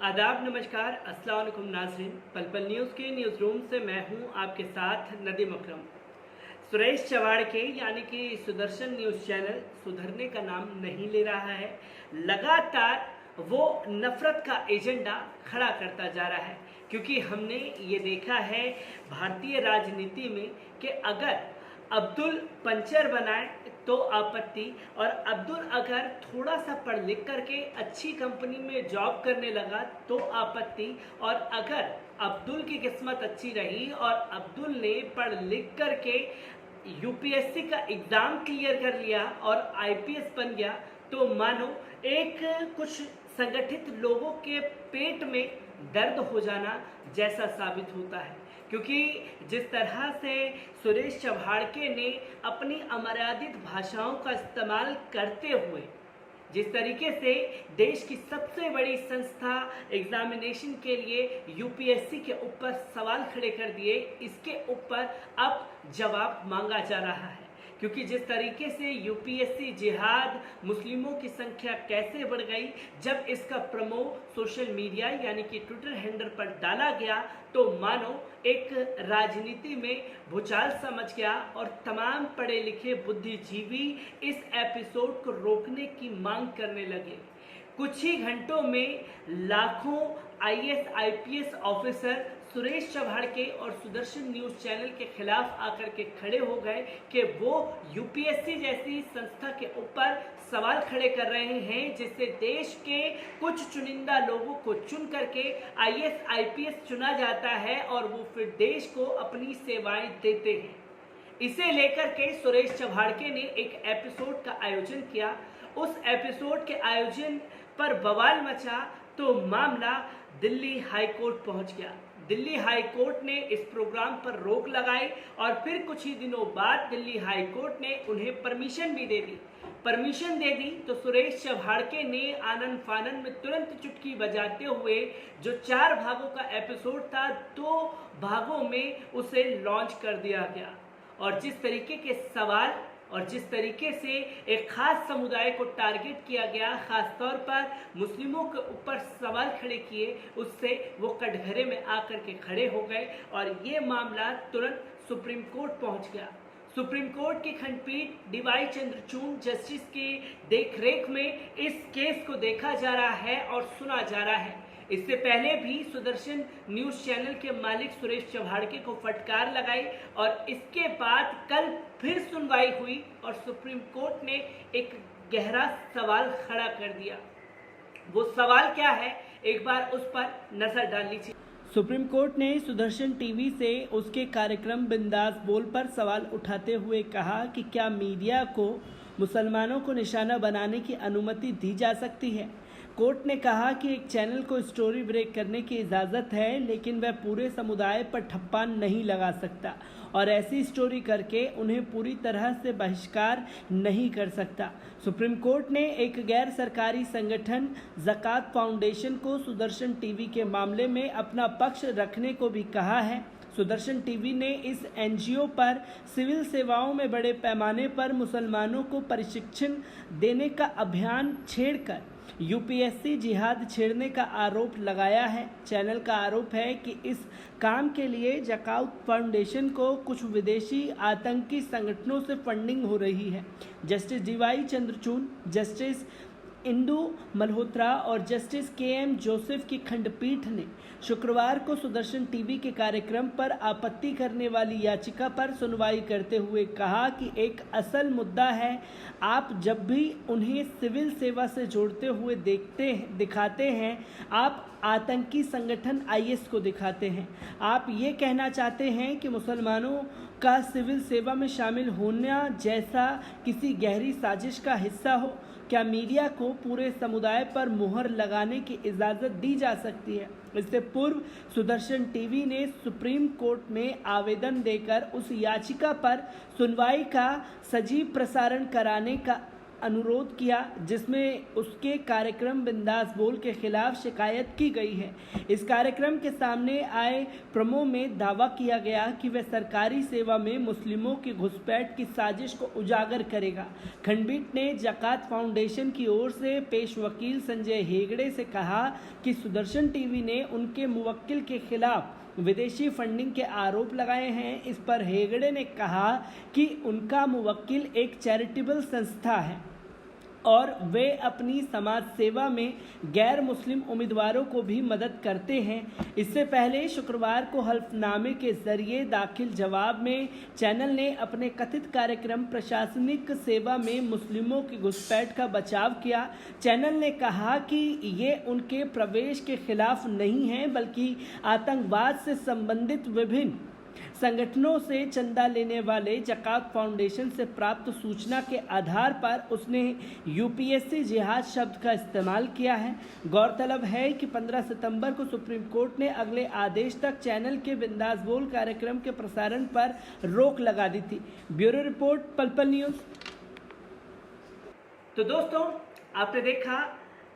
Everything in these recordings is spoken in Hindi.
आदाब, नमस्कार, अस्सलाम वालेकुम नाज़रीन। पल पल न्यूज़ के न्यूज़ रूम से मैं हूं आपके साथ नदीम अकरम। सुरेश चव्हाण के यानी कि सुदर्शन न्यूज़ चैनल सुधरने का नाम नहीं ले रहा है। लगातार वो नफ़रत का एजेंडा खड़ा करता जा रहा है, क्योंकि हमने ये देखा है भारतीय राजनीति में कि अगर अब्दुल पंचर बनाए तो आपत्ति, और अब्दुल अगर थोड़ा सा पढ़ लिख करके अच्छी कंपनी में जॉब करने लगा तो आपत्ति, और अगर अब्दुल की किस्मत अच्छी रही और अब्दुल ने पढ़ लिख करके यूपीएससी का एग्ज़ाम क्लियर कर लिया और आईपीएस बन गया तो मानो एक कुछ संगठित लोगों के पेट में दर्द हो जाना जैसा साबित होता है। क्योंकि जिस तरह से सुरेश चव्हाणके ने अपनी अमर्यादित भाषाओं का इस्तेमाल करते हुए जिस तरीके से देश की सबसे बड़ी संस्था एग्जामिनेशन के लिए यूपीएससी के ऊपर सवाल खड़े कर दिए, इसके ऊपर अब जवाब मांगा जा रहा है। क्योंकि जिस तरीके से यूपीएससी जिहाद मुस्लिमों की संख्या कैसे बढ़ गई, जब इसका प्रमो सोशल मीडिया यानी कि ट्विटर हैंडल पर डाला गया तो मानो एक राजनीति में भूचाल समझ गया और तमाम पढ़े लिखे बुद्धिजीवी इस एपिसोड को रोकने की मांग करने लगे। कुछ ही घंटों में लाखों IAS IPS officer Suresh Chavanke और सुदर्शन न्यूज़ चैनल के खिलाफ आकर के खड़े हो गए कि वो यूपीएससी जैसी संस्था के ऊपर सवाल खड़े कर रहे हैं, जिससे देश के कुछ चुनिंदा लोगों को चुन करके आईएएस आईपीएस चुना जाता है और वो फिर देश को अपनी सेवाएं देते हैं। इसे लेकर के सुरेश चव्हाणके ने एक एपिसोड का आयोजन किया। उस एपिसोड के आयोजन पर बवाल मचा तो मामला दिल्ली हाई कोर्ट पहुंच गया। दिल्ली हाई कोर्ट ने इस प्रोग्राम पर रोक लगाई और फिर कुछ ही दिनों बाद दिल्ली हाई कोर्ट ने उन्हें परमिशन भी दे दी। परमिशन दे दी तो सुरेश चव्हाणके ने आनन फानन में तुरंत चुटकी बजाते हुए जो 4 भागों का एपिसोड था 2 भागों में उसे लॉन्च कर दिया गया। और जिस तरीके के सवाल और जिस तरीके से एक खास समुदाय को टारगेट किया गया, खास तौर पर मुस्लिमों के ऊपर सवाल खड़े किए, उससे वो कटघरे में आकर के खड़े हो गए और ये मामला तुरंत सुप्रीम कोर्ट पहुंच गया। सुप्रीम कोर्ट की खंडपीठ डीवाई चंद्रचूड़ जस्टिस की देखरेख में इस केस को देखा जा रहा है और सुना जा रहा है। इससे पहले भी सुदर्शन न्यूज़ चैनल के मालिक सुरेश चव्हाणके को फटकार लगाई और इसके बाद कल फिर सुनवाई हुई और सुप्रीम कोर्ट ने एक गहरा सवाल खड़ा कर दिया। वो सवाल क्या है, एक बार उस पर नजर डाल लीजिए। सुप्रीम कोर्ट ने सुदर्शन टीवी से उसके कार्यक्रम बिंदास बोल पर सवाल उठाते हुए कहा कि क्या मीडिया को मुसलमानों को निशाना बनाने की अनुमति दी जा सकती है। कोर्ट ने कहा कि एक चैनल को स्टोरी ब्रेक करने की इजाज़त है, लेकिन वह पूरे समुदाय पर ठप्पा नहीं लगा सकता और ऐसी स्टोरी करके उन्हें पूरी तरह से बहिष्कार नहीं कर सकता। सुप्रीम कोर्ट ने एक गैर सरकारी संगठन ज़कात फाउंडेशन को सुदर्शन टीवी के मामले में अपना पक्ष रखने को भी कहा है। सुदर्शन टीवी ने इस एनजीओ पर सिविल सेवाओं में बड़े पैमाने पर मुसलमानों को प्रशिक्षण देने का अभियान छेड़कर यूपीएससी जिहाद छेड़ने का आरोप लगाया है। चैनल का आरोप है कि इस काम के लिए ज़कात फाउंडेशन को कुछ विदेशी आतंकी संगठनों से फंडिंग हो रही है। Justice DY Chandrachud, justice Indu Malhotra और जस्टिस केएम जोसेफ की खंडपीठ ने शुक्रवार को सुदर्शन टीवी के कार्यक्रम पर आपत्ति करने वाली याचिका पर सुनवाई करते हुए कहा कि एक असल मुद्दा है, आप जब भी उन्हें सिविल सेवा से जोड़ते हुए दिखाते हैं, आप आतंकी संगठन आईएस को दिखाते हैं। आप ये कहना चाहते हैं कि मुसलमानों का सिविल सेवा में शामिल होना जैसा किसी गहरी साजिश का हिस्सा हो। क्या मीडिया को पूरे समुदाय पर मुहर लगाने की इजाज़त दी जा सकती है? इससे पूर्व सुदर्शन टीवी ने सुप्रीम कोर्ट में आवेदन देकर उस याचिका पर सुनवाई का सजीव प्रसारण कराने का अनुरोध किया जिसमें उसके कार्यक्रम बिंदास बोल के खिलाफ शिकायत की गई है। इस कार्यक्रम के सामने आए प्रमो में दावा किया गया कि वह सरकारी सेवा में मुस्लिमों की घुसपैठ की साजिश को उजागर करेगा। खंडपीठ ने ज़कात फाउंडेशन की ओर से पेश वकील संजय हेगड़े से कहा कि सुदर्शन टीवी ने उनके मुवक्किल के खिलाफ विदेशी फंडिंग के आरोप लगाए हैं। इस पर हेगड़े ने कहा कि उनका मुवक्किल एक चैरिटेबल संस्था है और वे अपनी समाज सेवा में गैर मुस्लिम उम्मीदवारों को भी मदद करते हैं। इससे पहले शुक्रवार को हल्फनामे के जरिए दाखिल जवाब में चैनल ने अपने कथित कार्यक्रम प्रशासनिक सेवा में मुस्लिमों की घुसपैठ का बचाव किया। चैनल ने कहा कि ये उनके प्रवेश के खिलाफ नहीं है बल्कि आतंकवाद से संबंधित विभिन्न संगठनों से चंदा लेने वाले ज़कात फाउंडेशन से प्राप्त सूचना के आधार पर उसने यूपीएससी जिहाद शब्द का इस्तेमाल किया है। गौरतलब है कि 15 सितंबर को सुप्रीम कोर्ट ने अगले आदेश तक चैनल के बिंदास बोल कार्यक्रम के प्रसारण पर रोक लगा दी थी। Bureau report, Pal Pal news. तो दोस्तों, आपने देखा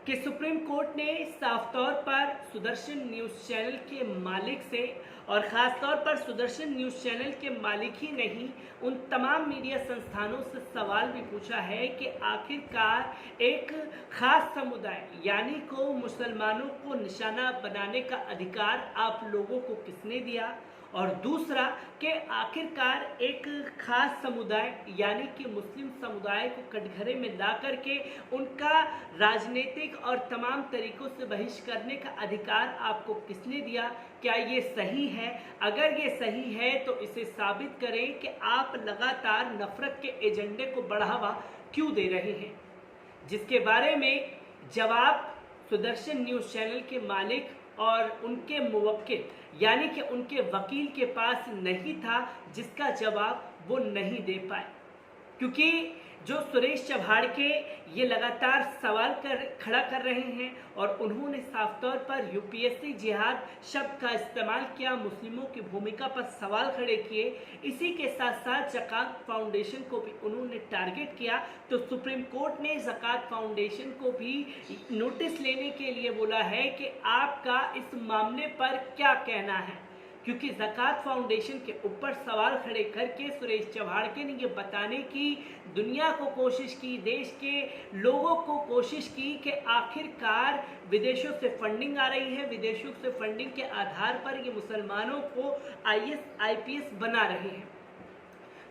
कि सुप्रीम कोर्ट ने साफ तौर पर सुदर्शन न्यूज़ चैनल के मालिक से और ख़ास तौर पर सुदर्शन न्यूज़ चैनल के मालिक ही नहीं, उन तमाम मीडिया संस्थानों से सवाल भी पूछा है कि आखिरकार एक ख़ास समुदाय यानी को मुसलमानों को निशाना बनाने का अधिकार आप लोगों को किसने दिया, और दूसरा कि आखिरकार एक ख़ास समुदाय यानी कि मुस्लिम समुदाय को कटघरे में ला करके उनका राजनीतिक और तमाम तरीक़ों से बहिष्कार करने का अधिकार आपको किसने दिया। क्या ये सही है? अगर ये सही है तो इसे साबित करें कि आप लगातार नफ़रत के एजेंडे को बढ़ावा क्यों दे रहे हैं, जिसके बारे में जवाब सुदर्शन न्यूज़ चैनल के मालिक और उनके मुवक्किल यानी कि उनके वकील के पास नहीं था, जिसका जवाब वो नहीं दे पाए। क्योंकि जो सुरेश चव्हाड़के ये लगातार सवाल खड़ा कर रहे हैं और उन्होंने साफ तौर पर यूपीएससी जिहाद शब्द का इस्तेमाल किया, मुस्लिमों की भूमिका पर सवाल खड़े किए। इसी के साथ साथ ज़कात फाउंडेशन को भी उन्होंने टारगेट किया। तो सुप्रीम कोर्ट ने ज़कात फाउंडेशन को भी नोटिस लेने के लिए बोला है कि आपका इस मामले पर क्या कहना है, क्योंकि ज़कात फाउंडेशन के ऊपर सवाल खड़े करके सुरेश चव्हाड़के ने ये बताने की दुनिया को कोशिश की, देश के लोगों को कोशिश की कि आखिरकार विदेशों से फंडिंग आ रही है, विदेशों से फंडिंग के आधार पर ये मुसलमानों को आईएएस आईपीएस बना रहे हैं।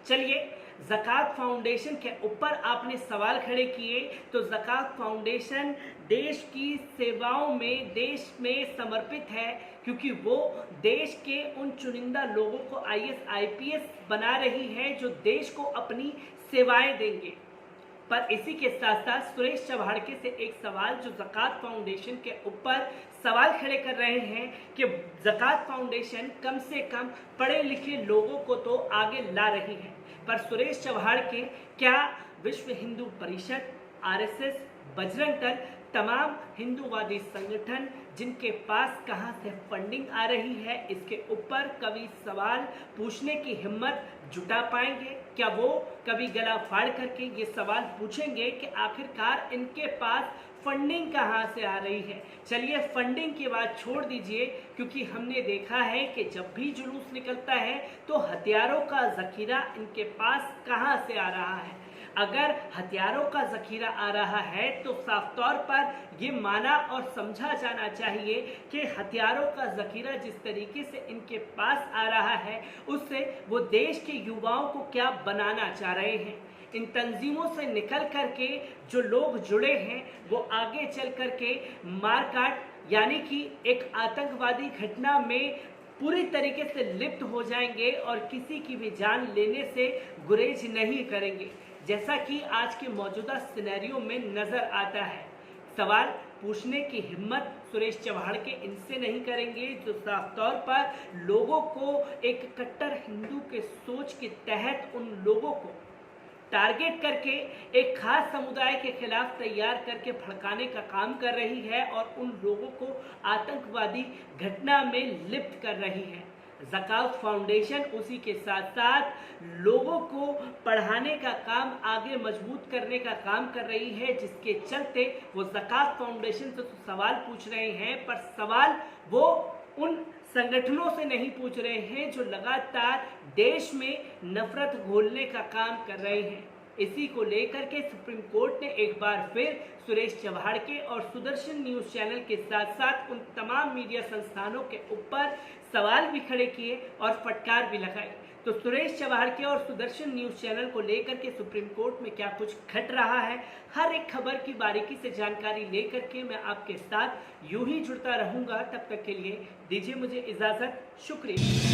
चलिए, ज़कात फाउंडेशन के ऊपर आपने सवाल खड़े किए, तो ज़कात फाउंडेशन देश की सेवाओं में, देश में समर्पित है, क्योंकि वो देश के उन चुनिंदा लोगों को आईएएस आईपीएस बना रही है जो देश को अपनी सेवाएं देंगे। पर इसी के साथ साथ सुरेश चव्हाड़के से एक सवाल जो ज़कात फाउंडेशन के ऊपर सवाल खड़े कर रहे हैं कि ज़कात फाउंडेशन कम से कम पढ़े लिखे लोगों को तो आगे ला रही है, पर सुरेश चव्हाड़के क्या विश्व हिंदू परिषद, आरएसएस, बजरंग दल, तमाम हिंदूवादी संगठन जिनके पास कहां से फंडिंग आ रही है, इसके ऊपर कभी सवाल पूछने की हिम्मत जुटा पाएंगे? क्या वो कभी गला फाड़ करके ये सवाल पूछेंगे कि आखिरकार इनके पास फंडिंग कहां से आ रही है? चलिए, फंडिंग की बात छोड़ दीजिए, क्योंकि हमने देखा है कि जब भी जुलूस निकलता है तो हथियारों का ज़ख़ीरा इनके पास कहां से आ रहा है। अगर हथियारों का ज़ख़ीरा आ रहा है तो साफ तौर पर ये माना और समझा जाना चाहिए कि हथियारों का ज़ख़ीरा जिस तरीके से इनके पास आ रहा है, उससे वो देश के युवाओं को क्या बनाना चाह रहे हैं। इन तंजीमों से निकल करके जो लोग जुड़े हैं वो आगे चल करके मारकाट यानी कि एक आतंकवादी घटना में पूरी तरीके से लिप्त हो जाएंगे और किसी की भी जान लेने से गुरेज नहीं करेंगे, जैसा कि आज के मौजूदा सिनेरियो में नज़र आता है। सवाल पूछने की हिम्मत सुरेश चव्हाड़के इनसे नहीं करेंगे, जो साफ तौर पर लोगों को एक कट्टर हिंदू के सोच के तहत उन लोगों को टारगेट करके एक खास समुदाय के खिलाफ तैयार करके भड़काने का काम कर रही है और उन लोगों को आतंकवादी घटना में लिप्त कर रही है। ज़कात फाउंडेशन उसी के साथ साथ लोगों को पढ़ाने का काम आगे मजबूत करने का काम कर रही है, जिसके चलते वो ज़कात फाउंडेशन से तो सवाल पूछ रहे हैं, पर सवाल वो उन संगठनों से नहीं पूछ रहे हैं जो लगातार देश में नफरत घोलने का काम कर रहे हैं। इसी को लेकर के सुप्रीम कोर्ट ने एक बार फिर सुरेश चव्हाड़के और सुदर्शन न्यूज़ चैनल के साथ साथ उन तमाम मीडिया संस्थानों के ऊपर सवाल भी खड़े किए और फटकार भी लगाई। तो सुरेश चव्हाड़के और सुदर्शन न्यूज़ चैनल को लेकर के सुप्रीम कोर्ट में क्या कुछ घट रहा है, हर एक खबर की बारीकी से जानकारी लेकर के मैं आपके साथ यूं ही जुड़ता रहूंगा। तब तक के लिए दीजिए मुझे इजाज़त। शुक्रिया।